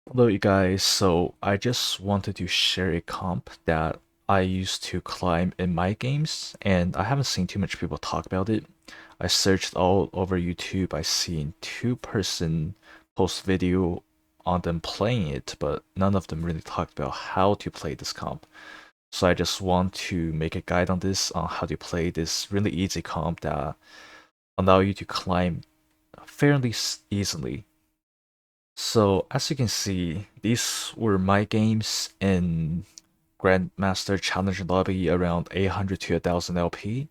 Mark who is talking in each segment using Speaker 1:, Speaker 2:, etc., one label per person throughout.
Speaker 1: Hello, you guys. So I just wanted to share a comp that I used to climb in my games, and I haven't seen too much people talk about it. I searched all over YouTube. I seen two-person post video on them playing it, but none of them really talked about how to play this comp. So I just want to make a guide on this on how to play this really easy comp that allow you to climb fairly easily. So as you can see, these were my games in Grandmaster Challenge Lobby around 800 to 1000 LP.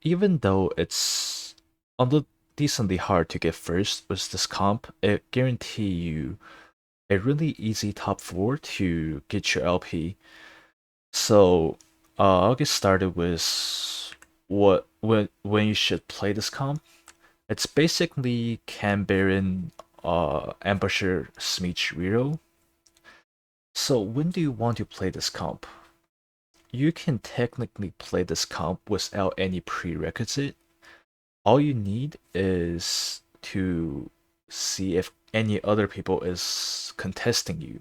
Speaker 1: Even though it's a little decently hard to get first with this comp, it guarantee you a really easy top 4 to get your LP. So I'll get started with when you should play this comp. It's basically Cam Baron, Ambusher, Smeech, Riro. So when do you want to play this comp? You can technically play this comp without any prerequisite. All you need is to see if any other people is contesting you.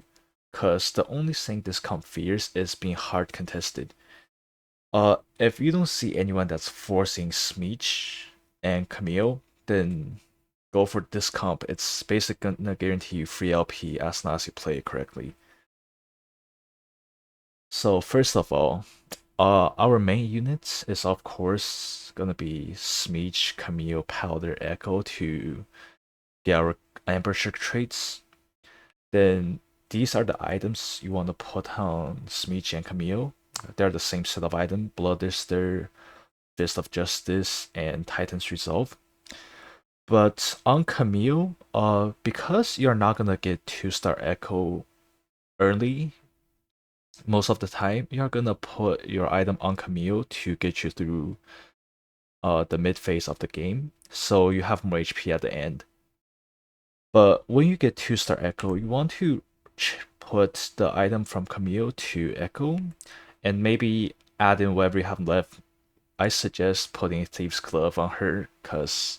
Speaker 1: Cause the only thing this comp fears is being hard contested. If you don't see anyone that's forcing Smeech and Camille, then go for this comp. It's basically gonna guarantee you free LP as long as you play it correctly. So first of all, our main unit is of course gonna be Smeech, Camille, Powder, Echo to get our Ambusher traits. Then these are the items you want to put on Smeech and Camille. They're the same set of items: Bloodthirster, Fist of Justice, and Titan's Resolve. But on Camille, because you're not gonna get 2-star Echo early, most of the time, you're gonna put your item on Camille to get you through the mid phase of the game, so you have more HP at the end. But when you get 2-star Echo, you want to put the item from Camille to Echo, and maybe add in whatever you have left. I suggest putting Thieves Glove on her, because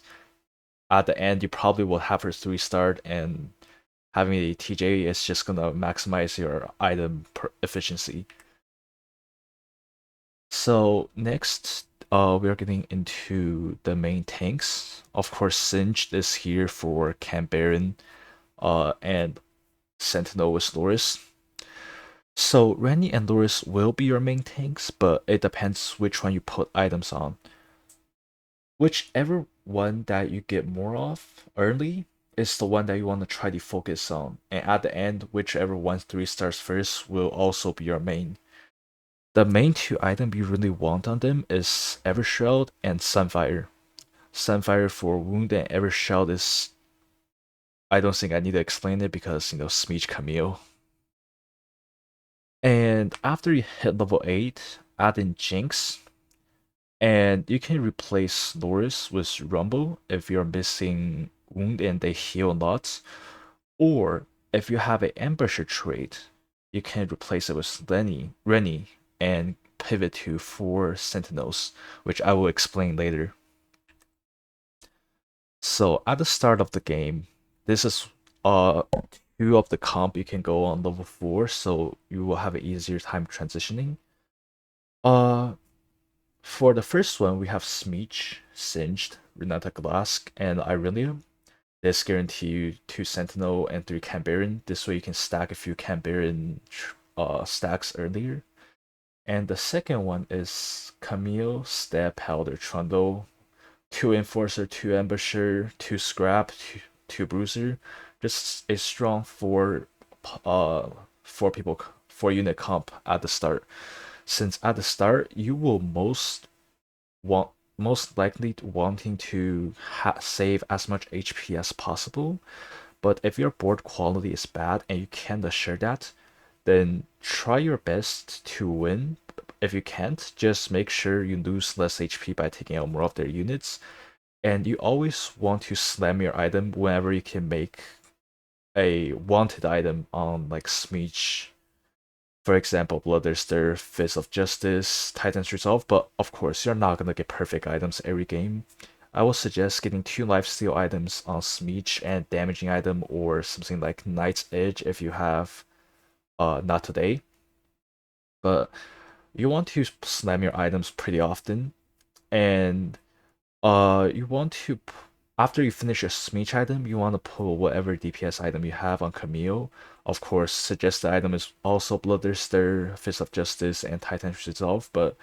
Speaker 1: at the end you probably will have her 3-star, and having a TJ is just gonna maximize your item efficiency. So next, we are getting into the main tanks. Of course, Singed is here for Camp Baron, and Sentinel with Loris. So Rennie and Loris will be your main tanks, but it depends which one you put items on. Whichever one that you get more of early is the one that you want to try to focus on, and at the end, whichever one 3-stars first will also be your main. The main two items you really want on them is Evershroud and Sunfire. Sunfire for wound and Evershroud is, I don't think I need to explain it because Smeech Camille. And after you hit level 8, add in Jinx, and you can replace Loris with Rumble if you're missing wound and they heal a lot. Or if you have an Ambusher trait, you can replace it with Rennie, and pivot to 4 Sentinels, which I will explain later. So at the start of the game, this is 2 of the comp you can go on level 4, so you will have an easier time transitioning. Uh, for the first one, we have Smeech, Singed, Renata Glask, and Irelium. This guarantee you 2 Sentinel and 3 Cambaron. This way you can stack a few Cambaron stacks earlier. And the second one is Camille, Stab, Powder, Trundle, 2 Enforcer, 2 Ambusher, 2 Scrap, 2 Bruiser. Just a strong 4 unit comp at the start. Since at the start you will most likely wanting to save as much HP as possible. But if your board quality is bad and you can't assure that, then try your best to win. If you can't, just make sure you lose less HP by taking out more of their units. And you always want to slam your item whenever you can make a wanted item on like Smeech, for example, Bloodthirster, Fist of Justice, Titan's Resolve, but of course you're not gonna get perfect items every game. I would suggest getting 2 lifesteal items on Smeech and damaging item or something like Knight's Edge if you have not today. But you want to slam your items pretty often, and you want to after you finish your Smeech item, you want to pull whatever DPS item you have on Camille. Of course, suggested item is also Bloodthirster, Fist of Justice, and Titan's Resolve, but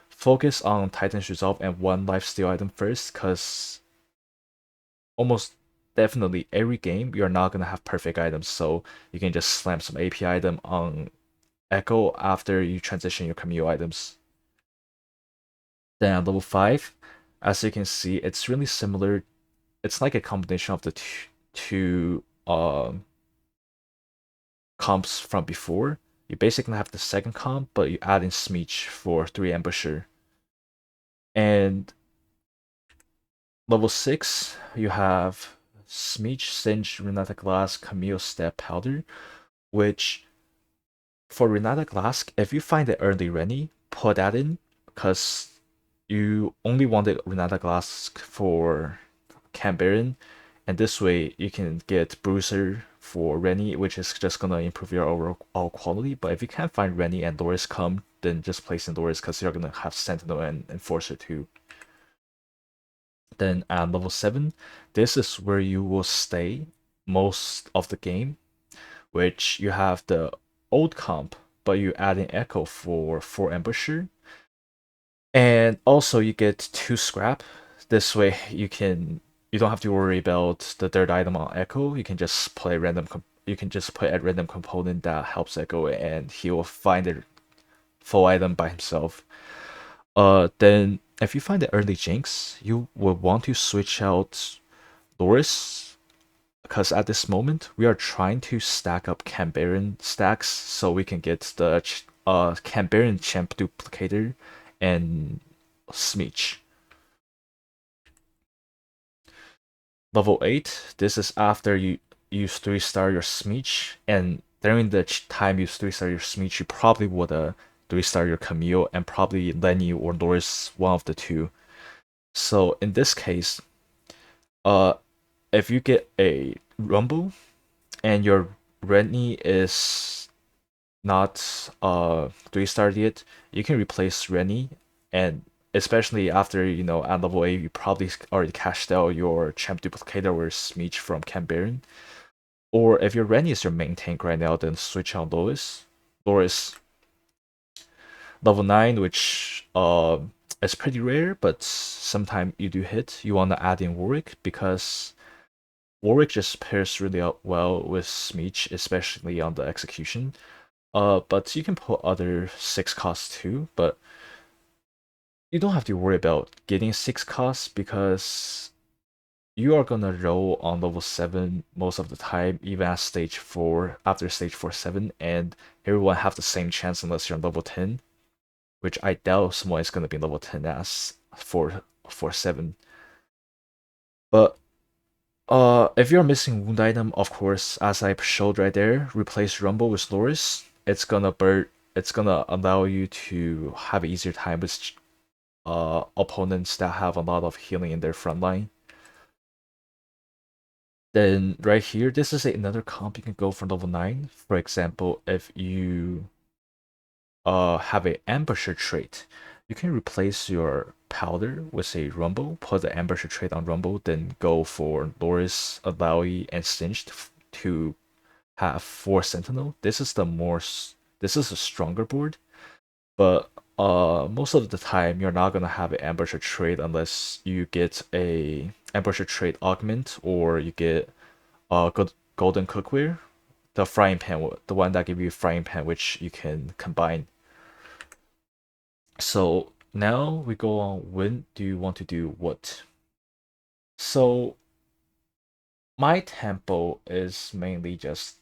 Speaker 1: focus on Titan's Resolve and 1 lifesteal item first, because almost definitely every game you're not gonna have perfect items, so you can just slam some AP item on Echo after you transition your Camille items. Then at level 5, as you can see, it's really similar. It's like a combination of the two comps from before. You basically have the second comp, but you add in Smeech for 3 Ambusher. And level 6, you have Smeech, Singe, Renata Glass, Camille Step Powder, which for Renata Glass, if you find it early Rennie, put that in, because you only wanted Renata Glass for Cambaron, and this way you can get Bruiser for Rennie, which is just gonna improve your overall quality. But if you can't find Rennie and Doris come, then just place in Doris because you're gonna have Sentinel and Enforcer too. Then at level 7, this is where you will stay most of the game, which you have the old comp, but you add in Echo for 4 Ambusher. And also you get 2 scrap. This way you don't have to worry about the third item on Echo. You can just play you can just play a random component that helps Echo and he will find the full item by himself. Then if you find the early Jinx, you will want to switch out Loris, because at this moment we are trying to stack up Cambaron stacks so we can get the Cambaron Champ Duplicator and Smeech. Level 8, this is after you use 3-star your Smeech, and during the time you 3-star your Smeech, you probably would 3-star your Camille and probably Lenny or Loris, one of the two. So in this case, uh, if you get a Rumble and your Rennie is not 3-starred yet, you can replace Rennie, and especially after at level 8 you probably already cashed out your champ duplicator or Smeech from Cambaron. Or if your Rennie is your main tank right now, then switch out Loris level 9, which is pretty rare, but sometimes you do hit. You want to add in Warwick because Warwick just pairs really well with Smeech, especially on the execution. But you can put other 6 costs too, but you don't have to worry about getting 6 costs because you are gonna roll on level 7 most of the time, even at stage 4, after stage 4, 7, and everyone have the same chance unless you're on level 10, which I doubt someone is gonna be level 10 as for 7. But if you're missing wound item, of course, as I showed right there, replace Rumble with Loris. It's gonna allow you to have an easier time with opponents that have a lot of healing in their front line. Then right here, this is another comp you can go for level 9. For example, if you have a ambusher trait, you can replace your powder with a rumble, put the ambusher trait on rumble, then go for Loris, Alawi, and Singed to have 4 sentinel. This is a stronger board, but most of the time you're not gonna have an ambusher trait unless you get a ambusher trait augment or you get good golden cookware, the frying pan, the one that give you frying pan, which you can combine. So now we go on, when do you want to do what? So my tempo is mainly just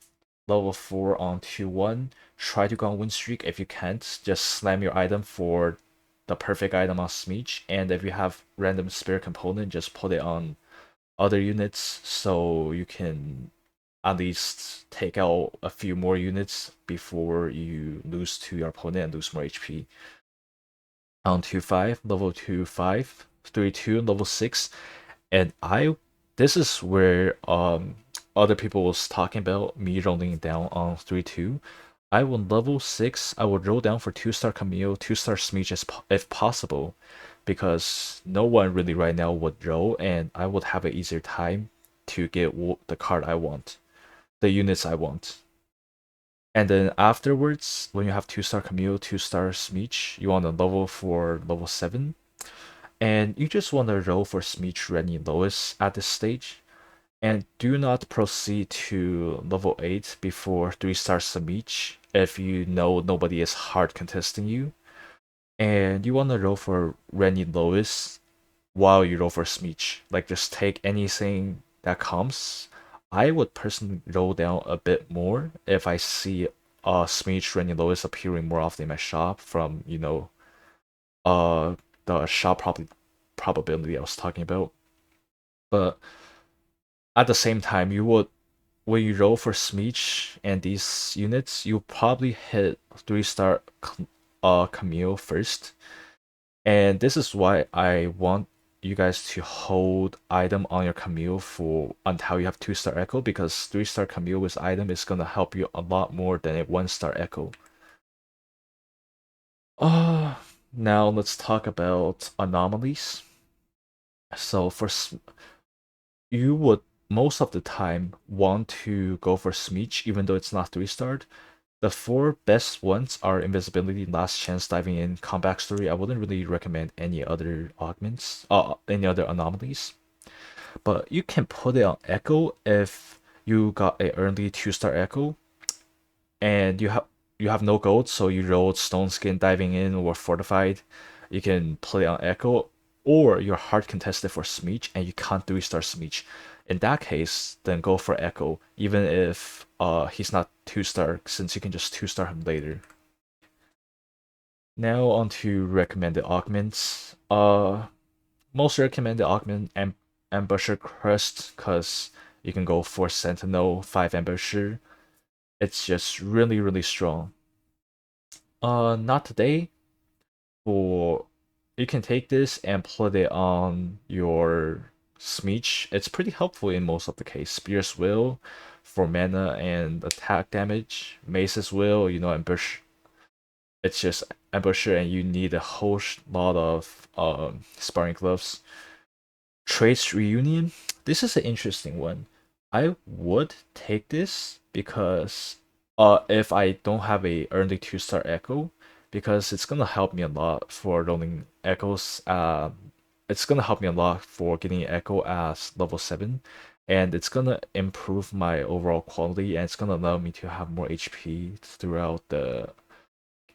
Speaker 1: level 4 on 2-1. Try to go on win streak. If you can't, just slam your item for the perfect item on Smeech. And if you have random spare component, just put it on other units so you can at least take out a few more units before you lose to your opponent and lose more HP. On 2-5, level 2-5, 3-2, level 6. And this is where other people was talking about me rolling down on 3-2. I will level 6. I would roll down for 2-star Camille, 2-star Smeech if possible, because no one really right now would roll, and I would have an easier time to get the card I want, the units I want. And then afterwards, when you have 2-star Camille, 2-star Smeech, you want to level for level 7. And you just want to roll for Smeech, Rennie, Lois at this stage. And do not proceed to level 8 before 3-star Smeech if you know nobody is hard contesting you. And you want to roll for Rennie, Lois while you roll for Smeech. Like, just take anything that comes. I would personally roll down a bit more if I see Smeech, Rennie, Lois appearing more often in my shop from, uh, the shop probability I was talking about. But at the same time, when you roll for Smeech and these units, you probably hit 3-star Camille first. And this is why I want you guys to hold item on your Camille for until you have 2-star Echo, because 3-star Camille with item is gonna help you a lot more than a 1-star Echo. Uh, Now let's talk about anomalies. So you would most of the time want to go for Smeech, even though it's not 3-starred. The four best ones are Invisibility, Last Chance, Diving In, Comeback Story. I wouldn't really recommend any other any other anomalies. But you can put it on Echo if you got a early 2-star Echo and you have no gold, so you rolled Stone Skin, Diving In, or Fortified. You can play on Echo, or you're hard contested for Smeech and you can't 3-star Smeech. In that case, then go for Echo, even if he's not 2-star, since you can just 2-star him later. Now on to recommended augments. Most recommended augment Ambusher Crust, because you can go for Sentinel, 5 Ambusher. It's just really, really strong. Not today. For You can take this and put it on your Smeech. It's pretty helpful in most of the case. Spear's Will for mana and attack damage. Mace's Will, ambush. It's just ambusher, and you need a whole lot of sparring gloves. Trace Reunion. This is an interesting one. I would take this because if I don't have a early 2-star Echo, because it's gonna help me a lot for rolling Echoes. It's gonna help me a lot for getting Echo as level 7, and it's gonna improve my overall quality, and it's gonna allow me to have more HP throughout the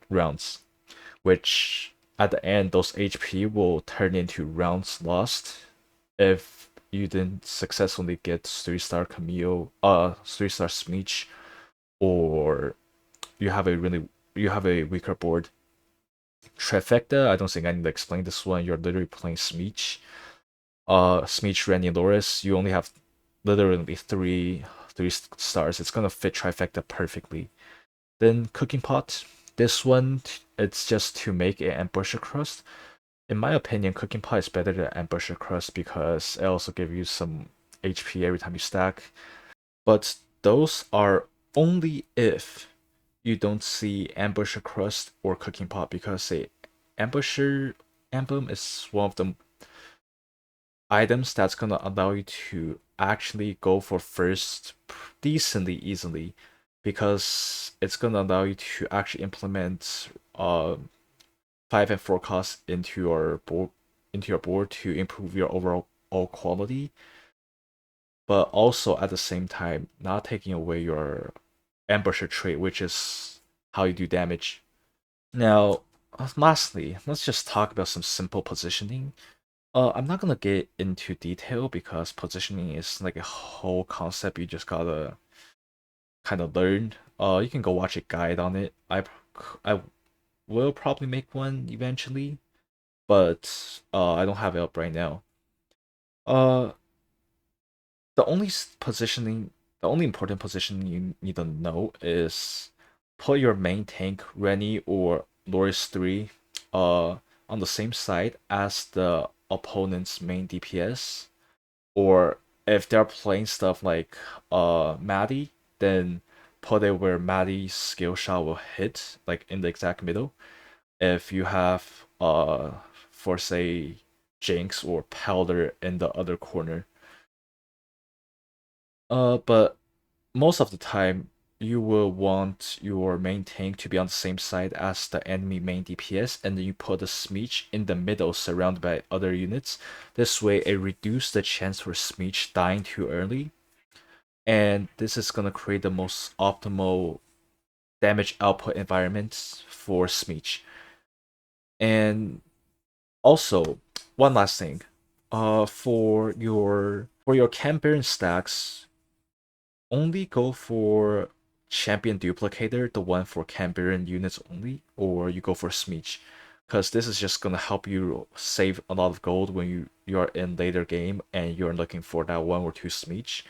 Speaker 1: rounds, which at the end those HP will turn into rounds lost if you didn't successfully get 3-star Camille, 3-star Smeech, or you have a weaker board. Trifecta, I don't think I need to explain this one. You're literally playing Smeech. Smeech, Rennie, Loris. You only have literally three stars. It's gonna fit Trifecta perfectly. Then Cooking Pot. This one, it's just to make an Ambusher Crust. In my opinion, Cooking Pot is better than Ambusher Crust because it also gives you some HP every time you stack. But those are only if you don't see Ambusher Crust or Cooking Pot, because a Ambusher Emblem is one of the items that's gonna allow you to actually go for first decently easily, because it's gonna allow you to actually implement 5 and 4 costs into your board to improve your overall quality, but also at the same time not taking away your ambusher trait, which is how you do damage. Now, lastly, let's just talk about some simple positioning. I'm not gonna get into detail because positioning is like a whole concept you just gotta kind of learn. You can go watch a guide on it. I will probably make one eventually, but I don't have it up right now. Uh, the only positioning, the only important positioning you need to know is put your main tank, Rennie or Loris 3, on the same side as the opponent's main DPS. Or if they're playing stuff like Maddie, then put it where Maddie's skill shot will hit, like in the exact middle. If you have for say Jinx or Powder in the other corner. But most of the time you will want your main tank to be on the same side as the enemy main DPS, and then you put a Smeech in the middle surrounded by other units. This way it reduces the chance for Smeech dying too early, and this is gonna create the most optimal damage output environment for Smeech. And also, one last thing. For your Camp Baron stacks, only go for champion duplicator, the one for Cambrian units only, or you go for Smeech, because this is just gonna help you save a lot of gold when you are in later game and you're looking for that one or two Smeech,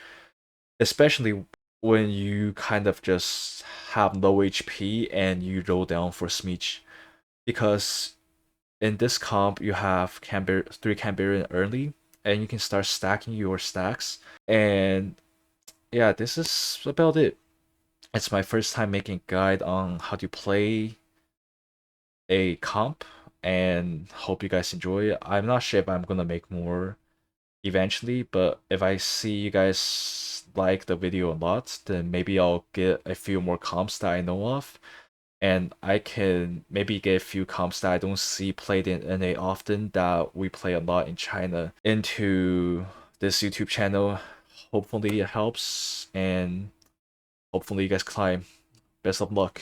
Speaker 1: especially when you kind of just have low HP and you roll down for Smeech, because in this comp you have three Cambrian early, and you can start stacking your stacks. And yeah, this is about it. It's my first time making a guide on how to play a comp, and hope you guys enjoy it. I'm not sure if I'm gonna make more eventually, but if I see you guys like the video a lot, then maybe I'll get a few more comps that I know of, and I can maybe get a few comps that I don't see played in NA often that we play a lot in China into this YouTube channel. Hopefully it helps, and hopefully you guys climb. Best of luck.